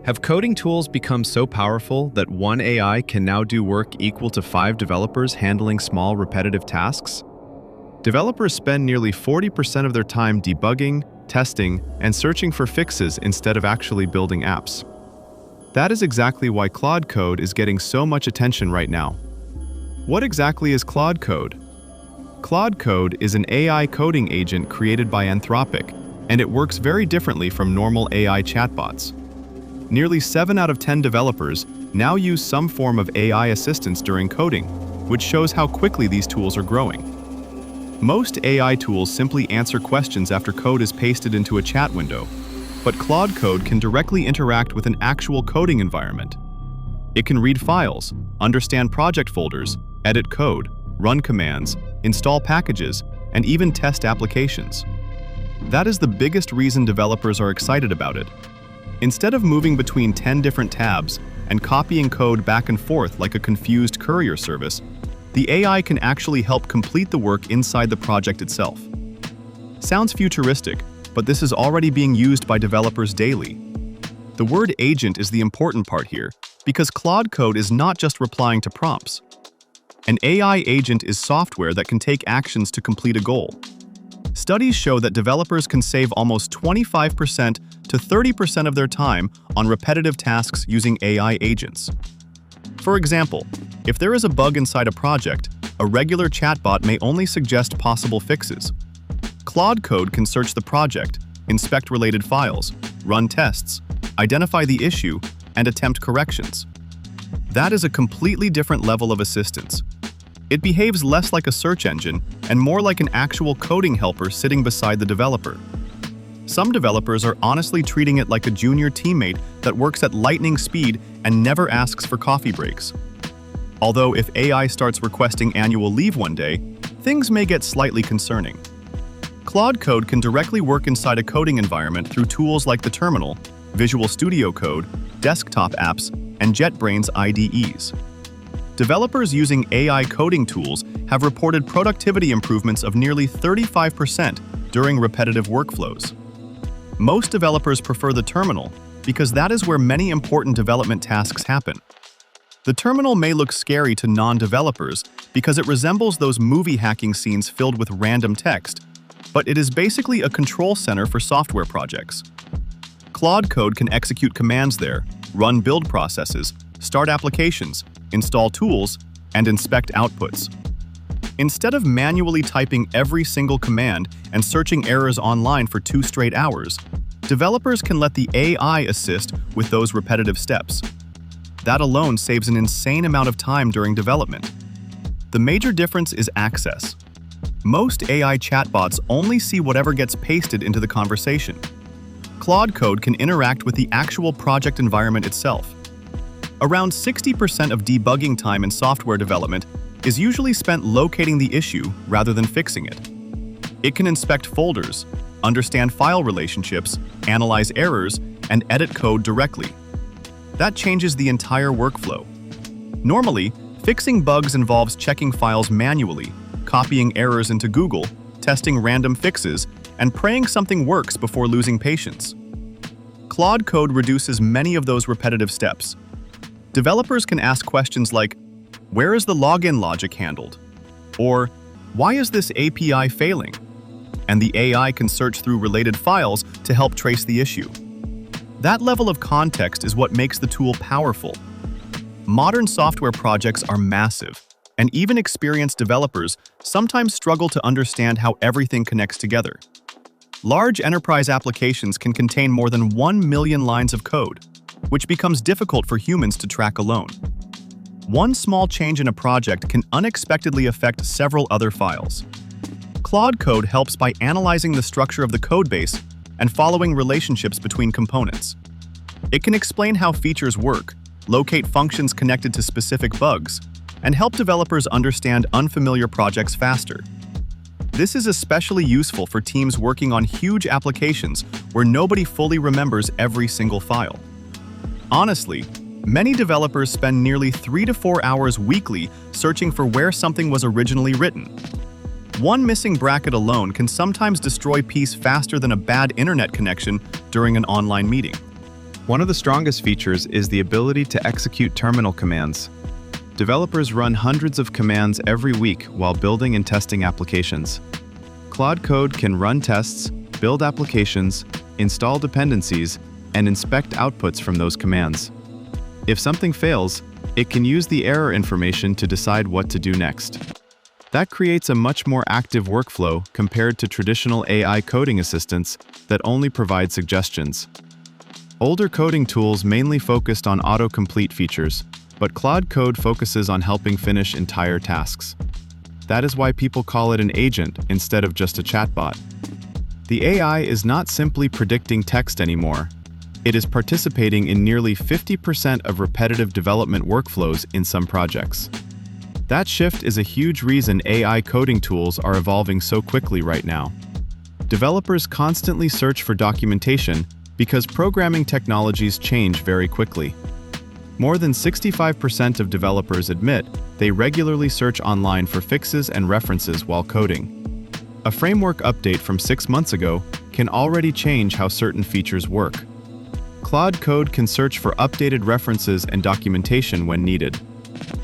Have coding tools become so powerful that one AI can now do work equal to 5 developers handling small, repetitive tasks? Developers spend nearly 40% of their time debugging, testing, and searching for fixes instead of actually building apps. That is exactly why Claude Code is getting so much attention right now. What exactly is Claude Code? Claude Code is an AI coding agent created by Anthropic, and it works very differently from normal AI chatbots. Nearly 7 out of 10 developers now use some form of AI assistance during coding, which shows how quickly these tools are growing. Most AI tools simply answer questions after code is pasted into a chat window, but Claude Code can directly interact with an actual coding environment. It can read files, understand project folders, edit code, run commands, install packages, and even test applications. That is the biggest reason developers are excited about it. Instead of moving between 10 different tabs and copying code back and forth like a confused courier service, the AI can actually help complete the work inside the project itself. Sounds futuristic, but this is already being used by developers daily. The word agent is the important part here, because Claude Code is not just replying to prompts. An AI agent is software that can take actions to complete a goal. Studies show that developers can save almost 25% to 30% of their time on repetitive tasks using AI agents. For example, if there is a bug inside a project, a regular chatbot may only suggest possible fixes. Claude Code can search the project, inspect related files, run tests, identify the issue, and attempt corrections. That is a completely different level of assistance. It behaves less like a search engine and more like an actual coding helper sitting beside the developer. Some developers are honestly treating it like a junior teammate that works at lightning speed and never asks for coffee breaks. Although if AI starts requesting annual leave one day, things may get slightly concerning. Claude Code can directly work inside a coding environment through tools like the terminal, Visual Studio Code, desktop apps, and JetBrains IDEs. Developers using AI coding tools have reported productivity improvements of nearly 35% during repetitive workflows. Most developers prefer the terminal because that is where many important development tasks happen. The terminal may look scary to non-developers because it resembles those movie hacking scenes filled with random text, but it is basically a control center for software projects. Claude Code can execute commands there, run build processes, start applications, install tools, and inspect outputs. Instead of manually typing every single command and searching errors online for 2 straight hours, developers can let the AI assist with those repetitive steps. That alone saves an insane amount of time during development. The major difference is access. Most AI chatbots only see whatever gets pasted into the conversation. Claude Code can interact with the actual project environment itself. Around 60% of debugging time in software development is usually spent locating the issue rather than fixing it. It can inspect folders, understand file relationships, analyze errors, and edit code directly. That changes the entire workflow. Normally, fixing bugs involves checking files manually, copying errors into Google, testing random fixes, and praying something works before losing patience. Claude Code reduces many of those repetitive steps. Developers can ask questions like, where is the login logic handled? Or, why is this API failing? And the AI can search through related files to help trace the issue. That level of context is what makes the tool powerful. Modern software projects are massive, and even experienced developers sometimes struggle to understand how everything connects together. Large enterprise applications can contain more than 1 million lines of code, which becomes difficult for humans to track alone. One small change in a project can unexpectedly affect several other files. Claude Code helps by analyzing the structure of the codebase and following relationships between components. It can explain how features work, locate functions connected to specific bugs, and help developers understand unfamiliar projects faster. This is especially useful for teams working on huge applications where nobody fully remembers every single file. Honestly, many developers spend nearly 3 to 4 hours weekly searching for where something was originally written. One missing bracket alone can sometimes destroy peace faster than a bad internet connection during an online meeting. One of the strongest features is the ability to execute terminal commands. Developers run hundreds of commands every week while building and testing applications. Claude Code can run tests, build applications, install dependencies, and inspect outputs from those commands. If something fails, it can use the error information to decide what to do next. That creates a much more active workflow compared to traditional AI coding assistants that only provide suggestions. Older coding tools mainly focused on autocomplete features, but Claude Code focuses on helping finish entire tasks. That is why people call it an agent instead of just a chatbot. The AI is not simply predicting text anymore. It is participating in nearly 50% of repetitive development workflows in some projects. That shift is a huge reason AI coding tools are evolving so quickly right now. Developers constantly search for documentation because programming technologies change very quickly. More than 65% of developers admit they regularly search online for fixes and references while coding. A framework update from 6 months ago can already change how certain features work. Claude Code can search for updated references and documentation when needed.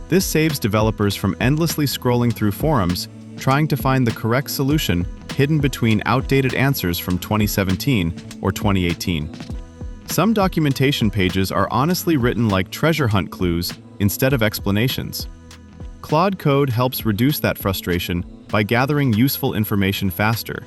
This saves developers from endlessly scrolling through forums, trying to find the correct solution hidden between outdated answers from 2017 or 2018. Some documentation pages are honestly written like treasure hunt clues instead of explanations. Claude Code helps reduce that frustration by gathering useful information faster.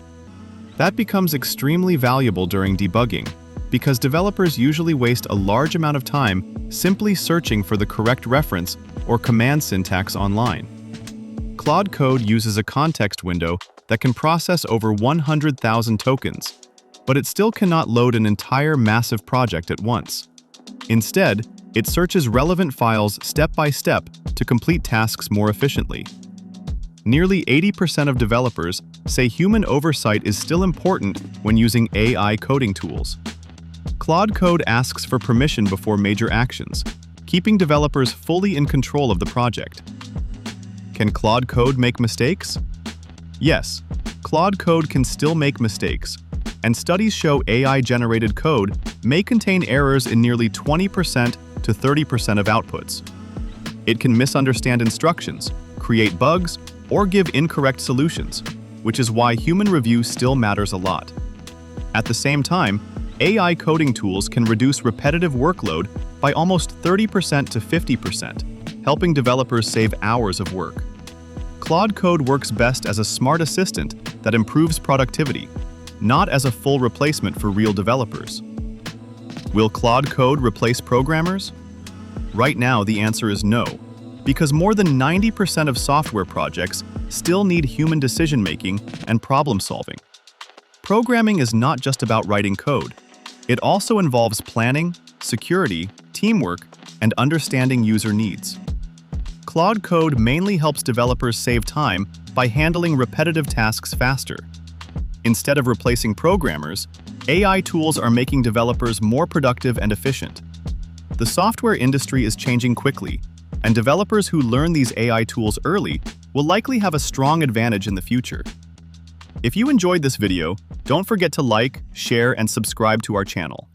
That becomes extremely valuable during debugging, because developers usually waste a large amount of time simply searching for the correct reference or command syntax online. Claude Code uses a context window that can process over 100,000 tokens, but it still cannot load an entire massive project at once. Instead, it searches relevant files step by step to complete tasks more efficiently. Nearly 80% of developers say human oversight is still important when using AI coding tools. Claude Code asks for permission before major actions, keeping developers fully in control of the project. Can Claude Code make mistakes? Yes, Claude Code can still make mistakes, and studies show AI-generated code may contain errors in nearly 20% to 30% of outputs. It can misunderstand instructions, create bugs, or give incorrect solutions, which is why human review still matters a lot. At the same time, AI coding tools can reduce repetitive workload by almost 30% to 50%, helping developers save hours of work. Claude Code works best as a smart assistant that improves productivity, not as a full replacement for real developers. Will Claude Code replace programmers? Right now, the answer is no, because more than 90% of software projects still need human decision-making and problem-solving. Programming is not just about writing code. It also involves planning, security, teamwork, and understanding user needs. Claude Code mainly helps developers save time by handling repetitive tasks faster. Instead of replacing programmers, AI tools are making developers more productive and efficient. The software industry is changing quickly, and developers who learn these AI tools early will likely have a strong advantage in the future. If you enjoyed this video, don't forget to like, share, and subscribe to our channel.